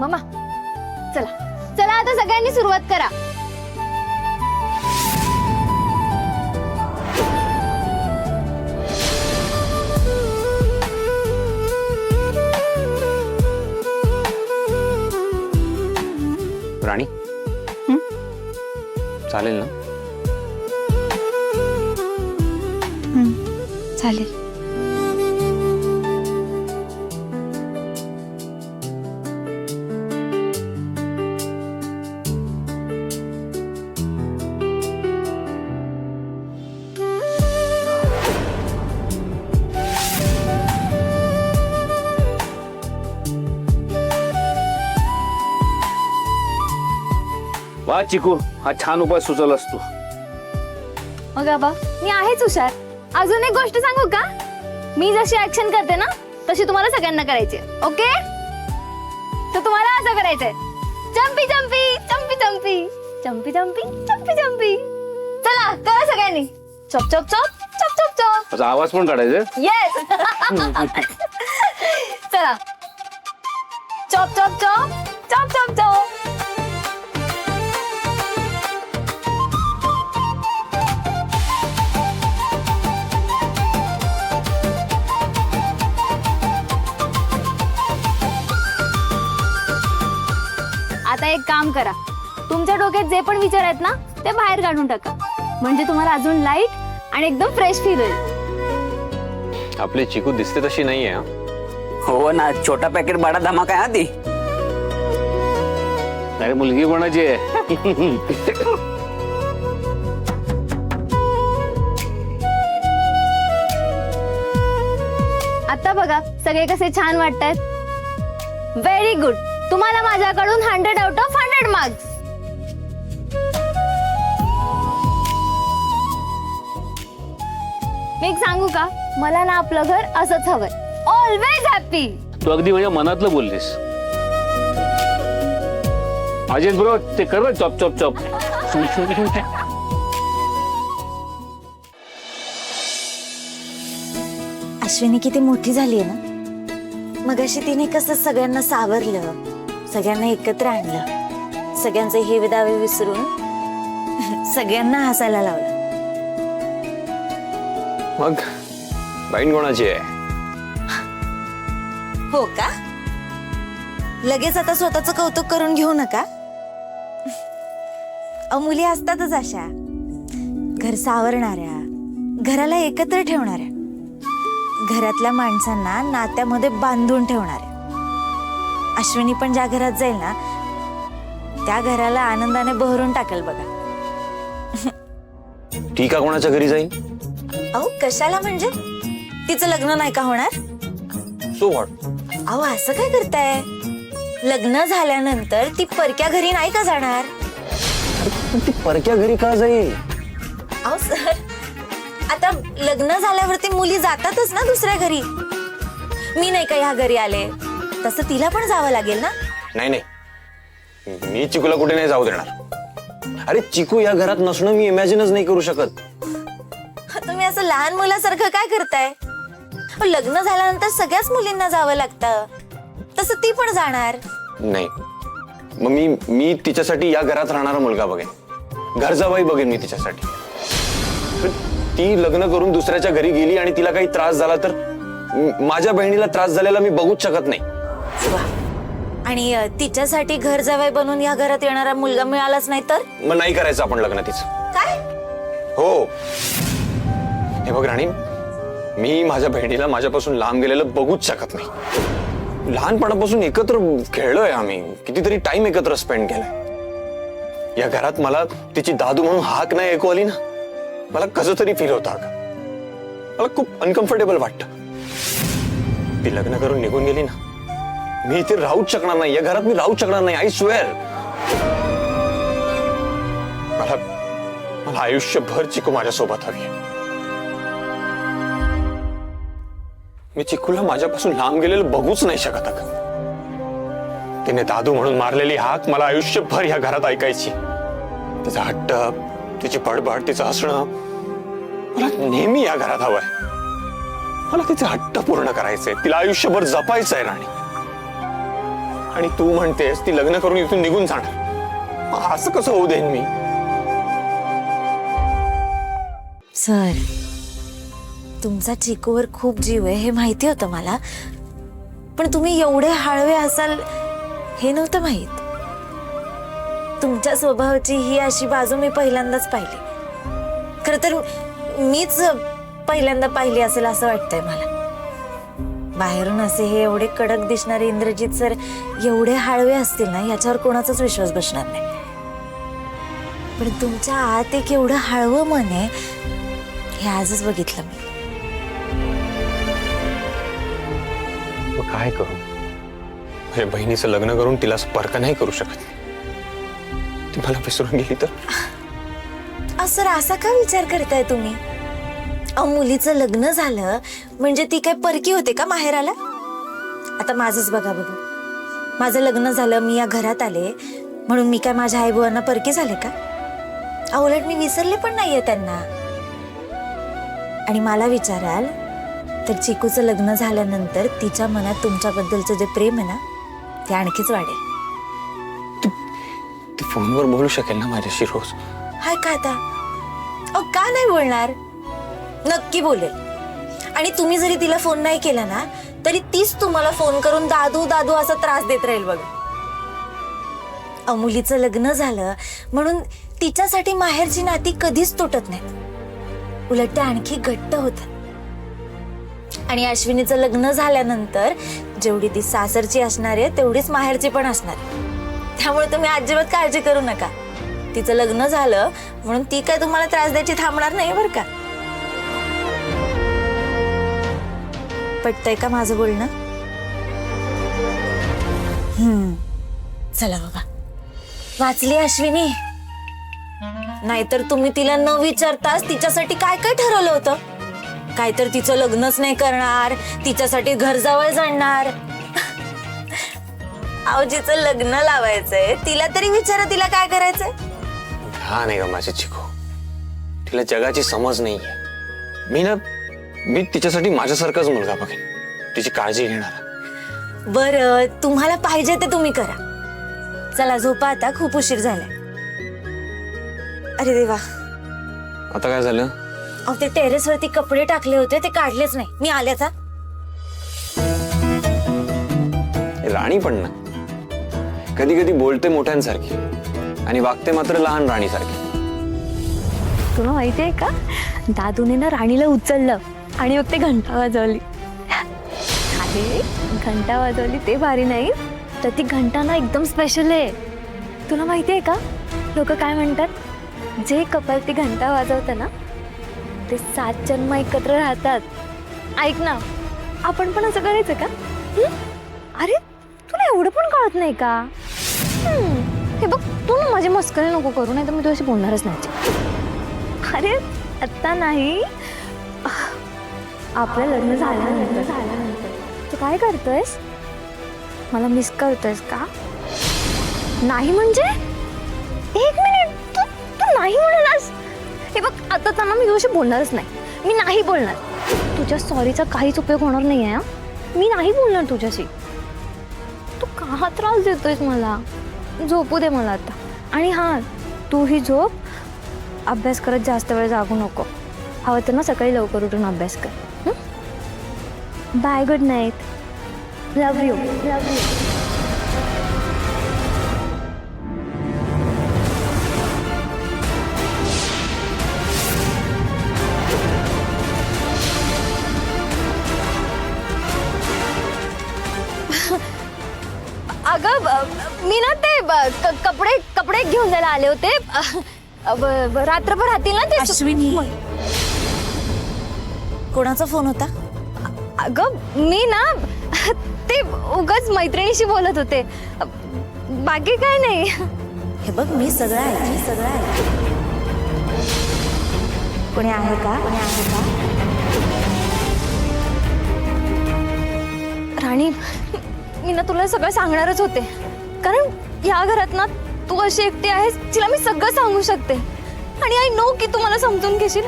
Mamma चला चला आता सगळ्यांनी सुरुवात करा. राणी चालेल ना? चालेल. वा चिकू, हा छान उपाय सुचवलास तू. मग बाबा मी आहेच हुशार. अजून एक गोष्ट सांगू का? मी जशी ऍक्शन करते ना तशी तुम्हाला सगळ्यांना करायची. ओके? तर तुम्हाला असं करायचंय, चंपी चंपी चंपी चंपी चंपी चंपी चंपी चंपी. चला करा सगळ्यांनी. चप चप चप चप चप चप. त्याचा आवाज पण काढायचा. येस. चला चप चप चप चप चप चप. आता एक काम करा, तुमच्या डोक्यात जे पण विचार आहेत ना ते बाहेर काढून टाका. म्हणजे तुम्हाला अजून लाईट आणि एकदम फ्रेश फील होईल. आपली चिकू दिसते तशी नाहीये. हो ना, छोटा पॅकेट बडा धमाका आहे हा ती. अरे मुलगी कोणाची आहे? आता बघा सगळे कसे छान वाटतात. Very good. तुम्हाला माझ्याकडून 100 आउट ऑफ 100 मार्क्स. मी एक सांगू का? मला ना आपलं घर असंच हवंय. Always happy. तू अगदी माझ्या मनातलं बोललीस. अजित ब्रो ते कर ना चॉप चॉप चॉप. अश्विनी किती मोठी झाली आहे ना. मगाशी तिने कसं सगळ्यांना सावरलं, सगळ्यांना एकत्र आणलं, सगळ्यांचे हे विदावे विसरून सगळ्यांना हसायला लावलं. मग बहीण कोणाची आहे? हो का? लगेच आता स्वतःचं कौतुक करून घेऊ नका. मुली असतातच अशा, घर सावरणाऱ्या, घराला एकत्र ठेवणाऱ्या, घरातल्या माणसांना नात्यामध्ये बांधून ठेवणाऱ्या. अश्विनी पण ज्या घरात जाईल ना त्या घराला आनंदाने बहरून टाकेल बघा. ती का कोणाच्या घरी जाईल? अहो कशाला, म्हणजे तिचं लग्न नाही का होणार? So what? अहो असं काय करताय? लग्न झाल्यानंतर ती परक्या घरी नाही का जाणार? पण ती परक्या घरी का जाईल? अहो सर, आता लग्न झाल्यावरती मुली जातातच ना दुसऱ्या घरी. मी नाही का ह्या घरी आले तसं तिला पण जावं लागेल ना. नाही नाही, मी चिकूला कुठे नाही जाऊ देणार. अरे चिकू या घरात नसणं मी इमॅजिनच नाही करू शकत. तुम्ही असं लहान मुलासारखं काय करताय? लग्न झाल्यानंतर सगळ्याच मुलींना जावं लागतं, तसं ती पण जाणार. नाही, मग मी तिच्यासाठी या घरात राहणारा मुलगा बघेन, घरजाबाई बघेन मी तिच्यासाठी. पण ती लग्न करून दुसऱ्याच्या घरी गेली आणि तिला काही त्रास झाला तर माझ्या बहिणीला त्रास झालेला मी बघूच शकत नाही. आणि तिच्यासाठी घर जावई बनून या घरात येणारा मुलगा मिळालाच नाही तर मग नाही करायचं आपण लग्न तिचं. काय? हो, हे बघ राणी, मी माझ्या बहिणीला माझ्यापासून लांब गेलेलं बघूच शकत नाही. लहानपणापासून एकत्र खेळलोय आम्ही, कितीतरी टाइम एकत्र स्पेंड केलाय. या घरात मला तिची दादू म्हणून हाक नाही ऐकू आली ना, मला कसं तरी फील होतं. मला खूप अनकम्फर्टेबल वाटतं. ती लग्न करून निघून गेली ना, मी इथे राहूच शकणार नाही, या घरात मी राहूच शकणार नाही. I swear. मला आयुष्यभर चिकू माझ्यासोबत हवी. मी चिकूला माझ्यापासून लांब गेलेलं बघूच नाही शकत. तिने दादू म्हणून मारलेली हाक मला आयुष्यभर या घरात ऐकायची. तिचा हट्ट, तिची बडबड, तिचं हसणं मला नेहमी या घरात हवंय. मला तिचे हट्ट पूर्ण करायचे, तिला आयुष्यभर जपायचंय राणी. आणि तू म्हणतेस ती लग्न करून इथून निघून जाणार. असं कसं होऊ देईन मी? सर, तुमचा चिकूवर खूप जीव आहे हे माहिती होतं मला, पण तुम्ही एवढे हळवे असाल हे नव्हतं माहित. तुमच्या स्वभावाची ही अशी बाजू मी पहिल्यांदाच पाहिली. खरं तर मीच पहिल्यांदा पाहिली असेल असं वाटतंय मला. बाहेरून असे हे एवढे कडक दिसणारे इंद्रजित सर एवढे हळवे असतील ना याच्यावर कोणाचाच विश्वास बसणार नाही. पण तुमच्या आत एक एवढं हळवं मन आहे हे आजच बघितलं मी. मग काय करू? माझ्या बहिणीचं लग्न करून तिला स्पर्क नाही करू शकत. ती मला विसरून गेली तर? सर, असा का विचार करताय तुम्ही? मुलीचं लग्न झालं म्हणजे ती काय परकी होते का माहेराला? आता माझंच बघा बघू. माझं लग्न झालं, मी या घरात आले म्हणून मी काय माझ्या आई बुवांना परकी झाले का? उलट मी विसरले पण नाहीये त्यांना. आणि मला विचाराल तर चिकूचं लग्न झाल्यानंतर तिच्या मनात तुमच्याबद्दलचं जे प्रेम आहे ना ते आणखीच वाढेल. ती फोनवर बोलू शकेल ना माझ्याशी रोज? हाय का आता? का नाही बोलणार? नक्की बोलेल. आणि तुम्ही जरी तिला फोन नाही केला ना तरी तीच तुम्हाला फोन करून दादू दादू असा त्रास देत राहील बघा. मुलीचं लग्न झालं म्हणून तिच्यासाठी माहेरची नाती कधीच तुटत नाही, उलट ते आणखी घट्ट होतात. आणि अश्विनीचं लग्न झाल्यानंतर जेवढी ती सासरची असणार आहे तेवढीच माहेरची पण असणार आहे. त्यामुळे तुम्ही अजिबात काळजी करू नका. तिचं लग्न झालं म्हणून ती काय तुम्हाला त्रास द्यायची थांबणार नाही बरं का. पटतंय का माझं बोलणं? चला बाबा, वाचली अश्विनी. नाहीतर तुम्ही तिला न विचारताच तिच्यासाठी काय काय ठरवलं होतं? काय तर तिचं लग्नच नाही करणार, तिच्यासाठी घर जवळ जाणार. अहो, जिचं लग्न लावायचंय तिला तरी विचारा तिला काय करायचंय. हा नाही का माझी चिकू, तिला जगाची समज नाहीये. मी तिच्यासाठी माझ्यासारखाच मुलगा बघेन, तिची काळजी घेणार. बरं, तुम्हाला पाहिजे ते तुम्ही करा. चला झोपा आता, खूप उशीर झालाय. अरे देवा, आता काय झालं? अहो, ते टेरेसवरती कपडे टाकले होते ते काढलेच नाही. मी आले आता. राणी पण ना कधी कधी बोलते मोठ्यांसारखी आणि वागते मात्र लहान राणीसारखी. तुला माहितीये का, दादूने ना राणीला उचललं आणि मग ते घंटा वाजवली. अरे, घंटा वाजवली ते भारी नाही तर ती घंटा ना एकदम स्पेशल आहे. तुला माहितीये का, लोक काय म्हणतात, जे कपल ती घंटा वाजवतं ना ते 7 जन्म एकत्र राहतात. ऐक ना, आपण पण असं करायचं का? अरे, तुला एवढं पण कळत नाही का? हे बघ, तू ना माझी मस्करी नको करू, नाही तर मी तुझ्याशी बोलणारच नाही. अरे, आत्ता नाही, आपलं लग्न झाल्यानंतर. तू काय करतोयस? मला मिस करतोयस का? नाही म्हणजे 1 मिनिट, तू नाही म्हणालास. हे बघ, आता त्यांना मी तुझ्याशी बोलणारच नाही. मी नाही बोलणार. तुझ्या सॉरीचा काहीच उपयोग होणार नाही आहे. मी नाही बोलणार तुझ्याशी. तू का त्रास देतोयस मला? झोपू दे मला आता. आणि हां, तू ही झोप. अभ्यास करत जास्त वेळ जागू नको. हवं तर ना सकाळी लवकर उठून अभ्यास कर. Bye, good night. Love you. अगं, मी ना ते कपडे घेऊन जायला आले होते. रात्रभर राहतील ना ते. अश्विनी, कोणाचा फोन होता? अगं, मी ना ते उगाच मैत्रिणीशी बोलत होते, बाकी काय नाही. हे बघ, मी सगळं आहे. कोणी आहे का? राणी, मी ना तुला सगळं सांगणारच होते, कारण या घरात ना तू अशी एकटी आहेस तिला मी सगळं सांगू शकते. आणि आय नो की तू मला समजून घेशील.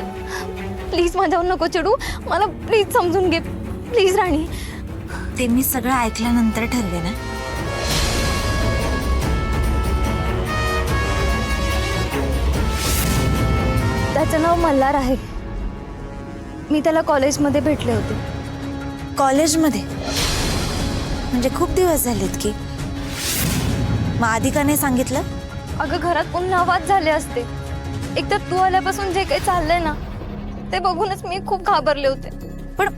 प्लीज माझ्यावर नको चिडू, मला प्लीज समजून घे. प्लीज राणी. ते मी सगळं ऐकल्यानंतर ठरले ना. त्याचं नाव मल्हार आहे. मी त्याला कॉलेजमध्ये भेटले होते. कॉलेजमध्ये? म्हणजे खूप दिवस झालेत की. मग आधी का नाही सांगितलं? अगं घरात पुन्हा वाद झाले असते. एकतर तू आल्यापासून जे काही चाललंय ना ते बघूनच मी खूप घाबरले होते. पण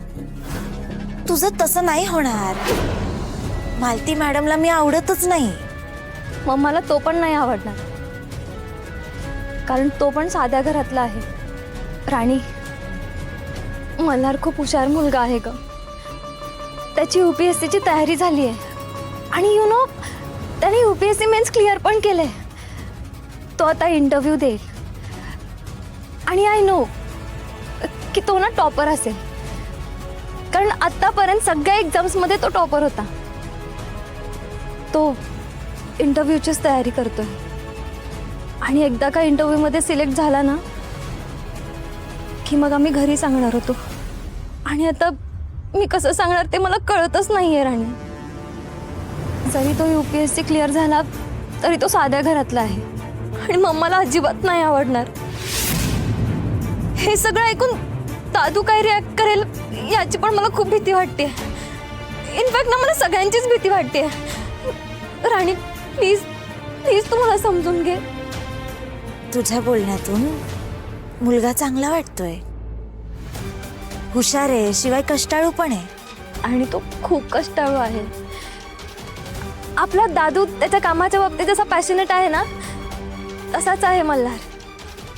तुझं तसं नाही होणार. मालती मॅडमला मी आवडतच नाही. मग मला तो पण नाही आवडणार, कारण तो पण साध्या घरातला आहे. राणी, मल्हार खूप हुशार मुलगा आहे ग. त्याची UPSC ची तयारी झाली आहे आणि यु नो त्याने UPSC मेन्स क्लिअर पण केलंय. तो आता इंटरव्ह्यू देईल आणि आय नो की तो ना टॉपर असेल, कारण आतापर्यंत सगळ्या एक्झाम्समध्ये तो टॉपर होता. तो इंटरव्ह्यूचीच तयारी करतोय आणि एकदा का इंटरव्ह्यूमध्ये सिलेक्ट झाला ना की मग आम्ही घरी सांगणार होतो. आणि आता मी कसं सांगणार ते मला कळतच नाहीये राणी. जरी तो UPSC क्लिअर झाला तरी तो साध्या घरातला आहे आणि मम्माला अजिबात नाही आवडणार. हे सगळं ऐकून दादू काय रिॲक्ट करेल याची पण मला खूप भीती वाटते. इनफॅक्ट ना मला सगळ्यांचीच भीती वाटते. राणी प्लीज प्लीज तू मला समजून घे. तुझ्या बोलण्यातून मुलगा चांगला वाटतोय. हुशार आहे, शिवाय कष्टाळू पण आहे. आणि तो खूप कष्टाळू आहे. आपला दादू त्याच्या कामाच्या बाबतीत जसा पॅशनेट आहे ना तसाच आहे मल्हार.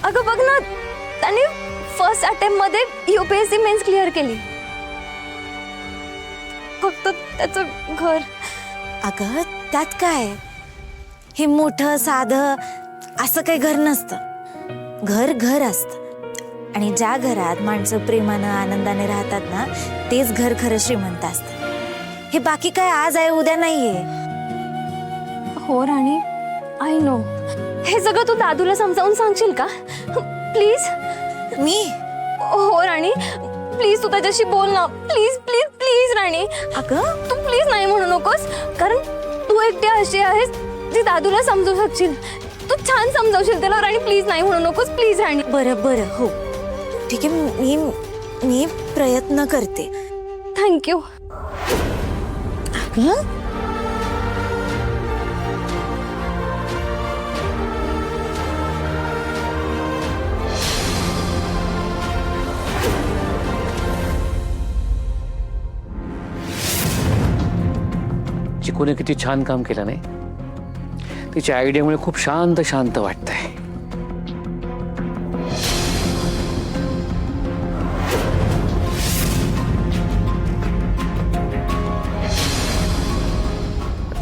अगं बघ ना, त्याने फर्स्ट अटेम्प्ट मध्ये UPSC मेन्स क्लिअर केली. फक्त त्याचं घर. अगं त्यात काय, हे मोठं साधं असं काही घर नसतं. घर घर असतं. आणि ज्या घरात माणसं प्रेमानं आनंदाने राहतात ना तेच घर खरं श्रीमंत असतं. हे बाकी काय आज आहे उद्या नाहीये. हो राणी, आय नो. हे सगळं तू दादूला समजावून सांगशील का प्लीज? मी? हो राणी, प्लीज तू त्याच्याशी बोल ना. प्लीज प्लीज प्लीज राणी. अगं तू प्लीज नाही म्हणू नकोस, कारण तू एकटी अशी आहेस जी दादूला समजू शकशील. तू छान समजावशील त्याला. राणी प्लीज नाही म्हणू नकोस. प्लीज राणी. बरं बरं हो ठीक आहे. मी प्रयत्न करते. थँक्यू. अगं चिकूने किती छान काम केलं नाही. तिच्या आयडियामुळे खूप शांत शांत वाटतंय.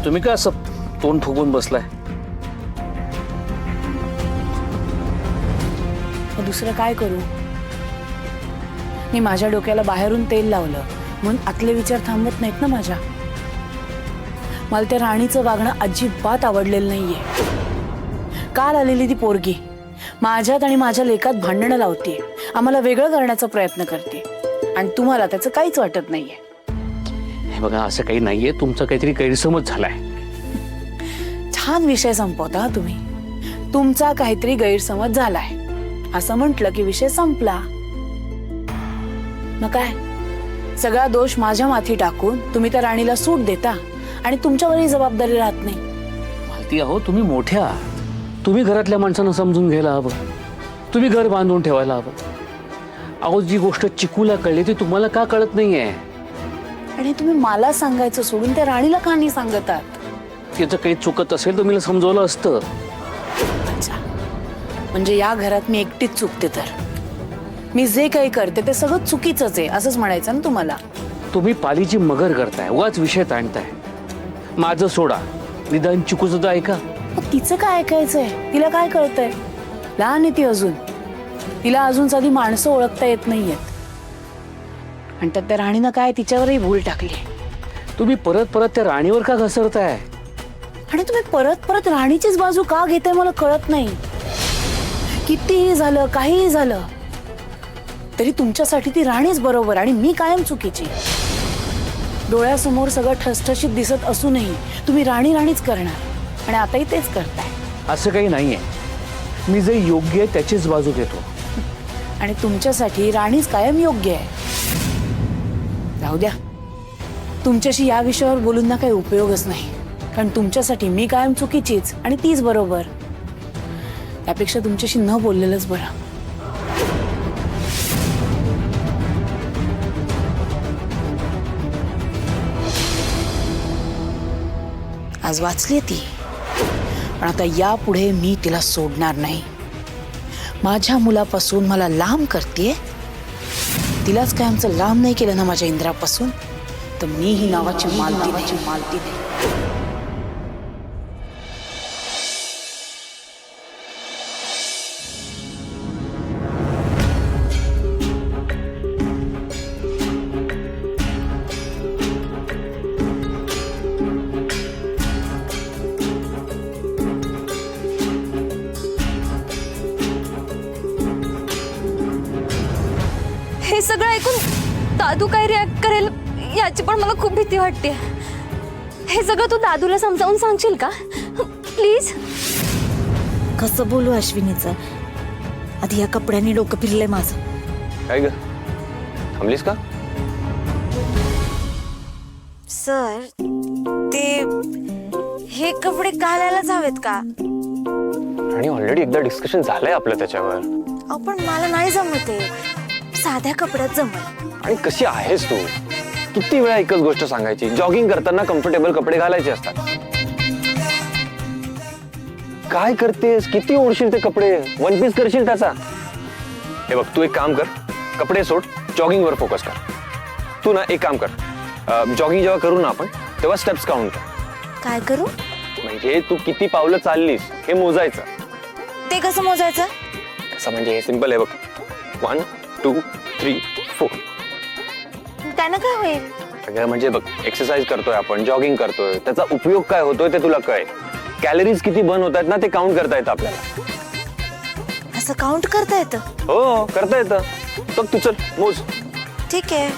तुम्ही काय असं तोंड फुगून बसलाय? दुसरं काय करू? मी माझ्या डोक्याला बाहेरून तेल लावलं म्हणून आतले विचार थांबत नाहीत ना माझ्या. मला त्या राणीचं वागणं अजिबात आवडलेलं नाहीये. काल आलेली ती पोरगी माझ्यात आणि माझ्या लेकात भांडणं लावते, आम्हाला वेगळं करण्याचा प्रयत्न करते आणि तुम्हाला त्याचं काहीच वाटत नाहीये. हे बघा, असं काही नाहीये. तुमचा काहीतरी गैरसमज झालाय. छान विषय संपवता हा तुम्ही. तुमचा काहीतरी गैरसमज झालाय असं म्हटलं की विषय संपला. मग काय, सगळा दोष माझ्या माथी टाकून तुम्ही त्या राणीला सूट देता आणि तुमच्यावरही जबाबदारी राहत नाही. मालती आहो, तुम्ही मोठ्या. तुम्ही घरातल्या माणसांना समजून घ्यायला हवं. तुम्ही घर बांधून ठेवायला हवं. अहो, जी गोष्ट चिकूला कळली ती तुम्हाला का कळत नाहीये? आणि तुम्ही मला सांगायचं सोडून त्या राणीला का नाही सांगतात? तिचं काही चुकत असेल तर मी समजवलं असतं. अच्छा, म्हणजे या घरात मी एकटीच चुकते तर मी जे काही करते ते सगळं चुकीचंच आहे असंच म्हणायचं ना तुम्हाला? तुम्ही पालीची मगर करताय, उगाच विषय ताणताय. माझं सोडा, निदान चिकूचं तर ऐका. मग तिचं काय ऐकायचंय? तिला काय कळतंय? लहान आहे ती अजून. तिला अजून साधी माणसं ओळखता येत नाहीयेत. आणि त्यात त्या राणीनं काय तिच्यावरही भूल टाकली. तुम्ही परत परत त्या राणीवर का घसरताय? आणि तुम्ही परत परत राणीचीच बाजू का घेताय मला कळत नाही. कितीही झालं, काहीही झालं तरी तुमच्यासाठी ती राणीच बरोबर आणि मी कायम चुकीची. डोळ्यासमोर सगळं ठसठशीत दिसत असूनही तुम्ही राणी राणीच करणार आणि आताही तेच करताय. असं काही नाहीये. मी जे योग्य आहे त्याचीच बाजू घेतो. आणि तुमच्यासाठी राणीच कायम योग्य आहे. जाऊ द्या, तुमच्याशी या विषयावर बोलून ना काही उपयोगच नाही, कारण तुमच्यासाठी मी कायम चुकीचीच आणि तीच बरोबर. त्यापेक्षा तुमच्याशी न बोललेलंच बरं. आज वाचली ती, पण आता यापुढे मी तिला सोडणार नाही. माझ्या मुलापासून मला लांब करते, तिलाच काय आमचं लांब नाही केलं ना माझ्या इंद्रापासून, तर मी ही नावाची मालती नाही. हे सगळं ऐकून दादू काय रिॲक्ट करेल याची पण मला खूप भीती वाटते. हे सगळं तू दादूला समजावून सांगशील का प्लीज? कसं बोलू अश्विनीचं? आधी या कपड्यांनी डोकं फिरलंय माझं. काय ग, थांबलीस का? सर, ते हे कपडे घालायलाच हवेत का? आणि ऑलरेडी एकदा डिस्कशन झालंय आपलं त्याच्यावर. अहो, पण मला नाही जमत आहे. साध्या कपड्यात जमल. आणि कशी आहेस तू? किती वेळा एकच गोष्ट सांगायची, जॉगिंग करताना कम्फर्टेबल कपडे घालायचे असतात. काय करतेस? किती ओढशील ते कपडे? वन पीस करशील त्याचा? हे बघ, तू एक काम कर, कपडे सोड, जॉगिंग वर फोकस कर. तू ना एक काम कर, जॉगिंग जेव्हा करू ना आपण तेव्हा स्टेप्स काउंट कर. काय करू? म्हणजे तू किती पावलं चाललीस हे मोजायचं. ते कसं मोजायचं? कसं म्हणजे हे सिंपल आहे बघ. 1 2 3 4. त्यानं काय होईल? सगळं म्हणजे बघ, एक्सरसाइज करतोय आपण, जॉगिंग करतोय, त्याचा उपयोग काय होतोय ते तुला कळेल. कॅलरीज किती बर्न होत आहेत ना ते काउंट करता येतं आपल्याला. असं काउंट करता येतं? हो, करता येतं. बघ तू, चल मोज. ठीक आहे.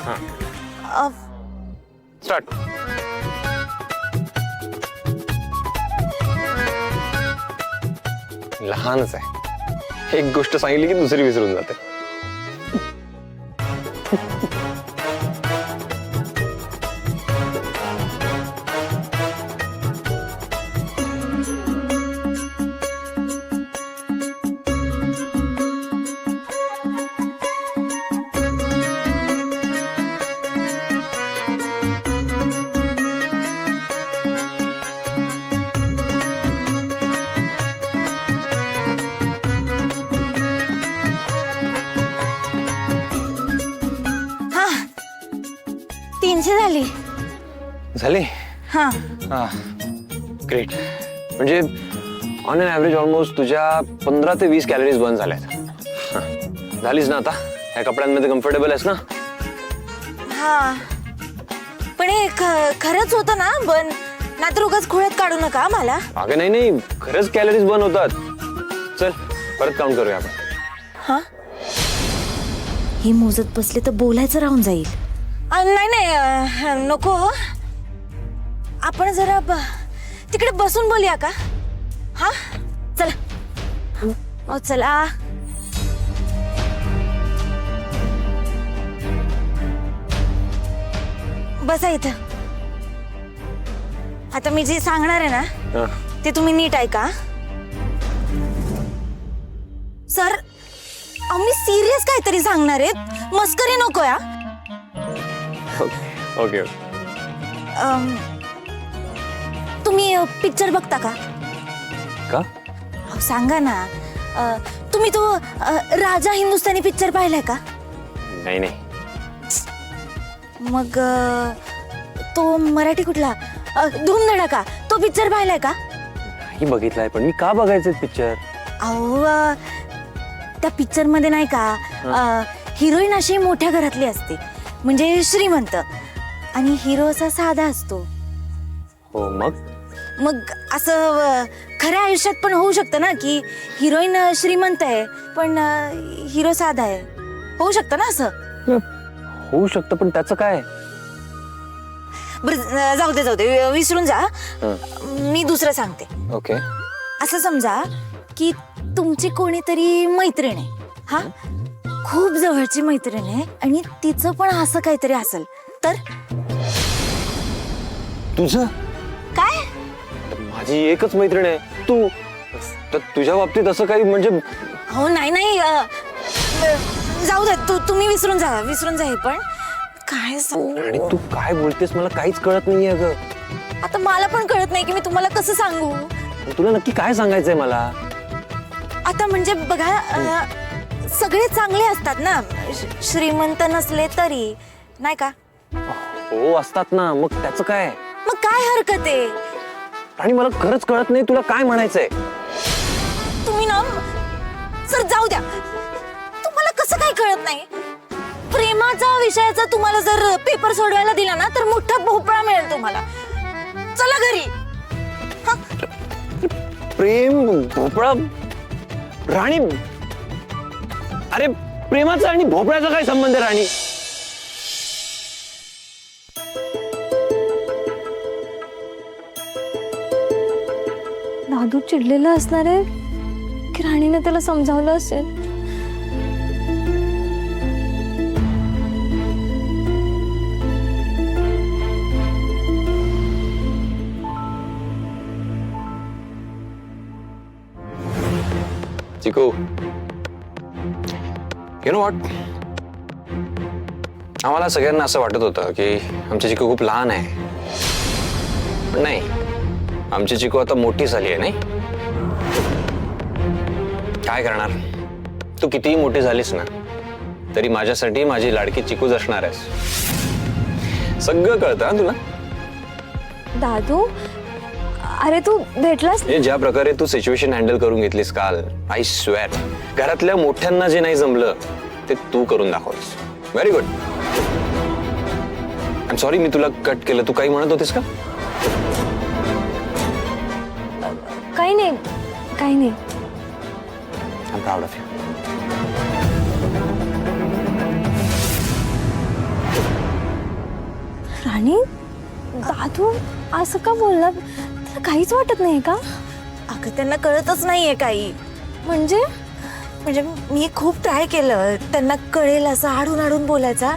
स्टार्ट. लहानच आहे, एक गोष्ट सांगितली की दुसरी विसरून जाते. हा, 300 झाली. झाले? हा. ग्रेट. म्हणजे ऑन अन ॲव्हरेज ऑलमोस्ट तुझ्या 15 ते 20 कॅलरीज बर्न झाल्यात. झालीच ना आता? या कपड्यांमध्ये कम्फर्टेबल आहेस ना? हा, पण हे खरंच होतं ना बन? नाहीतर उगाच खोळ्यात काढू नका मला. अगं नाही नाही, खरंच कॅलरीज बर्न होतात. चल परत काउंट करूया आपण. हा, हे मोजत बसले तर बोलायचं राहून जाईल. नाही नाही, नको. आपण जरा तिकडे बसून बोलूया का? हा, चला. चला. बसा इथं. आता मी जे सांगणार आहे ना ते तुम्ही नीट ऐका. सर, आम्ही सिरियस काहीतरी सांगणार आहेत, मस्करी नको या. ओके. तुम्ही पिक्चर बघता का? का? अहो, सांगा ना. तुम्ही तो राजा हिंदुस्थानी पिक्चर पाहिलाय का? नाही नाही. मग तो मराठी कुठला, धूमधडाका, तो पिक्चर पाहिलाय का? नाही बघितलाय, पण मी का बघायचं पिक्चर? अहो, त्या पिक्चर मध्ये नाही का हिरोईन अशी मोठ्या घरातली असते, म्हणजे श्रीमंत, आणि हिरो असा साधा असतो. हो, मग असं खऱ्या आयुष्यात पण होऊ शकतं ना, की हिरोईन श्रीमंत आहे पण हिरो साधा आहे. होऊ शकतं ना असं? होऊ शकतं, पण त्याचं काय? बरं, जाऊ दे, विसरून जा. मी दुसरं सांगते. ओके. असं समजा की तुमची कोणीतरी मैत्रीण आहे. हा, खूप जवळची मैत्रीण आहे आणि तिचं पण असं काहीतरी असेल तर तुझं काय. माझी एकच मैत्रीण आहे तू. तर तुझ्या बाबतीत असं काही म्हणजे हो नाही नाही जाऊ दे तुम्ही विसरून जा हे पण काय सांगू? आणि तू काय बोलतेस मला काहीच कळत नाहीये ग. आता मला पण कळत नाही की मी तुम्हाला कसं सांगू. तुला नक्की काय सांगायचंय मला? आता म्हणजे बघा सगळे चांगले असतात ना श्रीमंत नसले तरी नाही का. हो असतात ना, मग त्याचं काय? मग काय हरकत आहे. आणि मला खरंच कळत नाही तुला काय म्हणायचंय. तुम्ही ना सर जाऊ द्या. तुम्हाला कसं काय कळत नाही. प्रेमाचा विषयाचा तुम्हाला जर पेपर सोडवायला दिला ना तर मोठा भोपळा मिळेल तुम्हाला. चला घरी. प्रेम भोपळा राणी. अरे प्रेमाचा आणि भोपळ्याचा काय संबंध आहे राणी? दादू चिडलेला असणार आहे की राणीने त्याला समजावलं असेल. चिकू, यु नो व्हॉट, आम्हाला सगळ्यांना असं वाटत होतं की आमची चिकू खूप लहान आहे. पण नाही, आमची चिकू आता मोठी झाली आहे. नाही काय करणार, तू कितीही मोठी झालीस ना तरी माझ्यासाठी माझी लाडकी चिकूच असणार आहेस. सगळं कळतं हा तुला. दादू अरे तू भेटलास. ज्या प्रकारे तू सिच्युएशन हँडल करून घेतलीस काल, आय स्वेअर घरातल्या मोठ्यांना जे नाही जमलं ते तू करून दाखवलीस. Very good. I am sorry मी तुला कट केलं. तू काही म्हणत होतीस का? काही नाही काही नाही. I am proud of you. Rani दादू असं का बोलला. त्याला काहीच वाटत नाही का. अगं त्यांना कळतच नाहीये काही. म्हणजे म्हणजे मी खूप ट्राय केलं त्यांना कळेल असं आडून आडून बोलायचा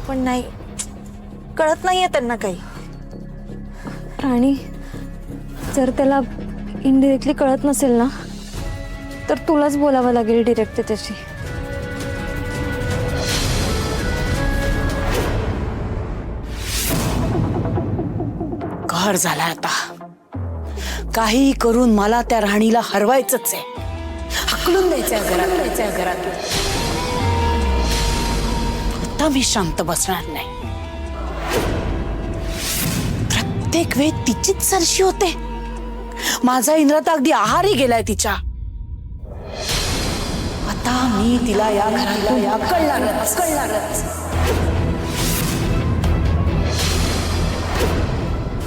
पण नाही कळत नाहीये त्यांना काही. राणी जर त्याला इनडिरेक्टली कळत नसेल ना तर तुलाच बोलावं लागेल डिरेक्ट त्याची. कहर झाला आता. काही करून मला त्या राणीला हरवायचंच आहे. हकलून द्यायचंय घरातून. आता मी शांत बसणार नाही. प्रत्येक वेळ तिचीच सरशी होते. माझा इंद्र तर अगदी आहारी गेलाय तिच्या. आता मी तिला या घरातून हकलणारच.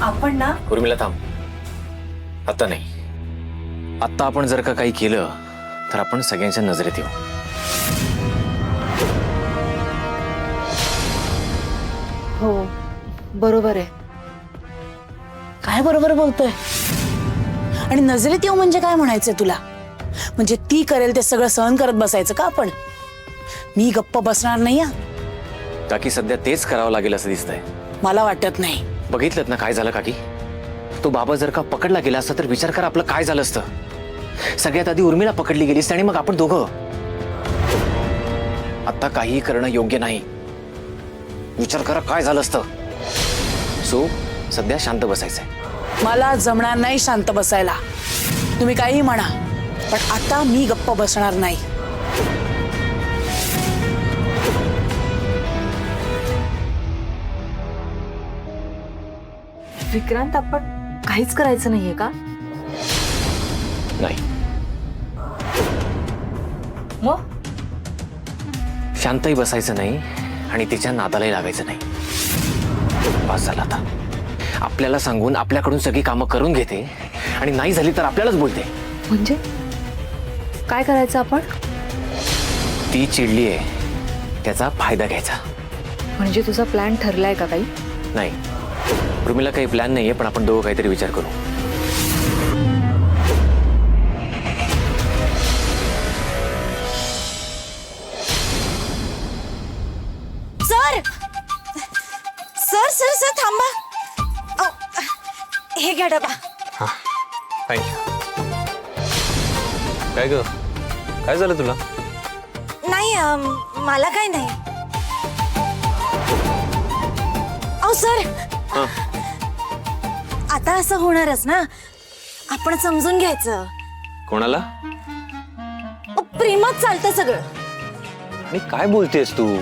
आपण ना उर्मिला थांब. आता नाही. आता आपण जर का काही केलं तर आपण सगळ्यांच्या नजरेत येऊ. हो बरोबर आहे. काय बरोबर बोलतोय. आणि नजरेत येऊ म्हणजे काय म्हणायचंय तुला. म्हणजे ती करेल ते सगळं सहन करत बसायचं का आपण. मी गप्प बसणार नाही. काकी सध्या तेच करावं लागेल असं दिसतंय. मला वाटत नाही. बघितलं ना काय झालं काकी. तो बाबा जर का पकडला गेला असता तर विचार करा आपलं काय झालं असतं. सगळ्यात आधी उर्मिला पकडली गेलीस आणि मग आपण दोघं. आता काही करणं योग्य नाही. विचार करा काय झालं असतं. सो सध्या शांत बसायचंय. मला जमणार नाही शांत बसायला. तुम्ही काही म्हणा पण आता मी गप्प बसणार नाही. विक्रांत आपण काहीच करायचं नाहीये का. नाही. मग शांतही बसायचं नाही आणि तिच्या नादालाही लागायचं नाही. बस झालं आता. आपल्याला सांगून आपल्याकडून सगळी कामं करून घेते आणि नाही झाली तर आपल्यालाच बोलते. म्हणजे काय करायचं आपण. ती चिडली आहे त्याचा फायदा घ्यायचा. म्हणजे तुझा प्लॅन ठरलाय का काही. नाही उर्मिला काही प्लॅन नाहीये पण आपण दोघं काहीतरी विचार करू. सर सर थांबा. अहो, हे घ्या डबा. थँक्यू. काय ग, काय झालं तुला? नाही मला काय नाही. अहो सर, आता असं होणारच ना, आपण समजून घ्यायचं. कोणाला? प्रेमात चालतं सगळं. आणि काय बोलतेस तू?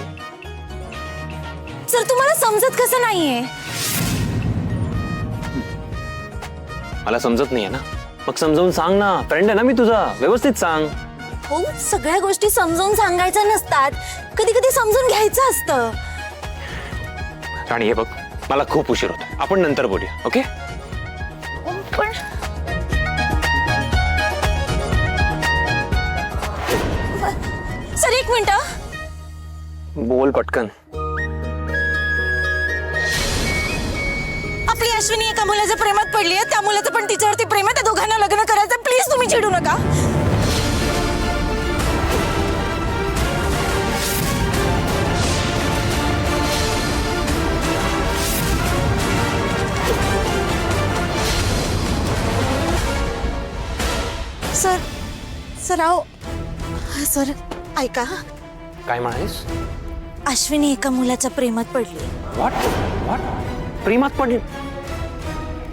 सर तुम्हाला समजत कसं नाहीये? मला समजत नाहीये ना, मग समजावून सांग ना. फ्रेंड आहे ना मी तुझा, व्यवस्थित सांग. हो, सगळ्या गोष्टी समजावून सांगायच्या नसतात, कधी कधी समजून घ्यायचं असतं. राणी हे बघ, मला खूप उशीर होतो, आपण नंतर बोलूया. ओके? पण सर एक मिनिट. बोल पटकन. आपली अश्विनी एका मुलाच्या प्रेमात पडली आहे, त्या मुलाचं पण तिच्यावरती प्रेम आहे. त्या दोघांना लग्न करायचं. प्लीज तुम्ही चिडू नका. सर सर आओ सर ऐका. काय म्हणालीस? अश्विनी एका मुलाच्या प्रेमात पडली. What what? प्रेमात पडली?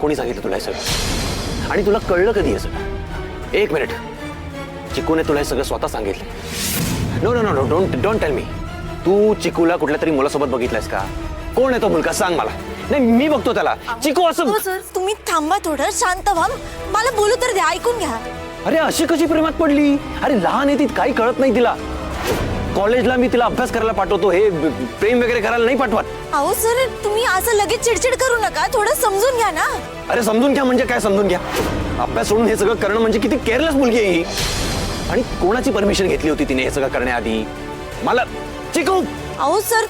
कोणी सांगितलं तुला हे सगळं? आणि तुला कळलं कधी हे सगळं? एक मिनिट, चिकूने तुला हे सगळं स्वतः सांगितलं? No no no no, don't tell me. तू चिकूला कुठल्या तरी मुलासोबत बघितलंयस का? कोण आहे तो मुलगा, सांग मला. नाही, मी बघतो त्याला. चिकू असं. हो सर, तुम्ही थांबा, थोडं शांत व्हा, मला बोलू तर द्या, ऐकून घ्या. अरे अशी कशी प्रेमात पडली? अरे लहान आहे ती, काही कळत नाही तिला. कॉलेजला मी तिला अभ्यास करायला पाठवतो, हे प्रेम वगैरे करायला नाही पाठवत. अहो सर, तुम्ही असं लगेच चिडचिड करू नका, थोडं समजून घ्या ना. अरे समजून घ्या म्हणजे काय समजून घ्या? अभ्यास सोडून हे सगळं करणं म्हणजे किती केअरलेस मुलगी आहे ही. आणि कोणाची परमिशन घेतली होती तिने हे सगळं करण्याआधी? मला चिकू. अहो सर,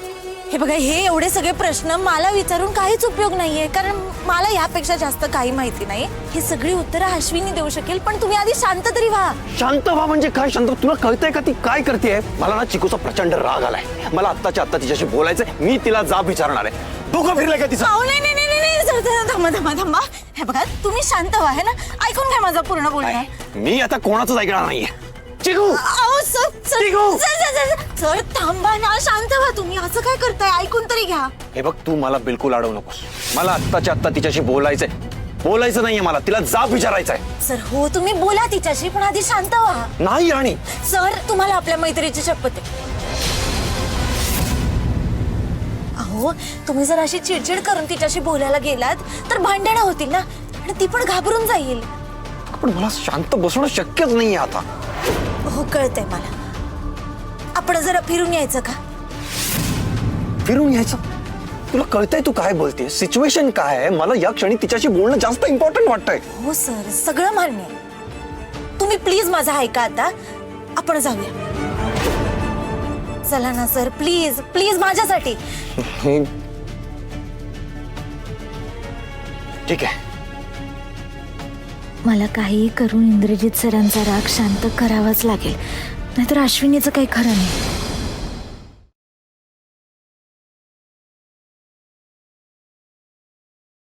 हे बघा, हे एवढे सगळे प्रश्न मला विचारून काहीच उपयोग नाहीये, कारण मला यापेक्षा जास्त काही माहिती नाही. हे सगळी उत्तरं अश्विनी देऊ शकेल, पण तुम्ही आधी शांत तरी व्हा. शांत व्हा म्हणजे काय शांत? तुला कळतंय का ती काय करतेय? मला ना चिकूचा प्रचंड राग आलाय. मला आत्ताच्या आत्ता तिच्याशी बोलायचंय. मी तिला जाब विचारणार आहे. डोकं फिरलंय का तिचं? अहो नाही नाही नाही नाही सर, थांबा थांबा थांबा. हे बघा, तुम्ही शांत व्हा, है ना. ऐकून घ्या माझं पूर्ण बोलणं. मी आता कोणाचंच ऐकणार नाहीये. चिकू. अहो सर चिकू. सर थांबा ना, शांत व्हा. तुम्ही असं काय करताय? ऐकून तरी घ्या. हे बघ, तू मला बिलकुल अडवू नकोस. मला आत्ताच्या आत्ता तिच्याशी बोलायचंय. बोलायचं नाहीये मला, तिला जाब विचारायचाय. सर हो, तुम्ही बोला तिच्याशी, पण आधी शांत व्हा. नाही राणी. सर, तुम्हाला आपल्या मैत्रीची शपथ आहे. अहो, तुम्ही जर अशी चिडचिड करून तिच्याशी बोलायला गेलात तर भांडणं होतील ना, आणि ती पण घाबरून जाईल. पण मला शांत बसणं शक्यच नाहीये आता. हो कळतंय मला. आपण जरा फिरून यायचं का? फिरून यायचं? तुला कळतंय तू काय बोलते? सिच्युएशन काय आहे? मला या क्षणी तिच्याशी बोलणं जास्त इम्पॉर्टंट वाटतंय. हो सर, सगळं मान्य आहे. तुम्ही प्लीज माझं ऐका आता. आपण जाऊया. चला ना सर, प्लीज प्लीज, माझ्यासाठी. ठीक आहे. मला काहीही करून इंद्रजित सरांचा राग शांत करावाच लागेल, नाहीतर अश्विनीचं काही खरं नाही.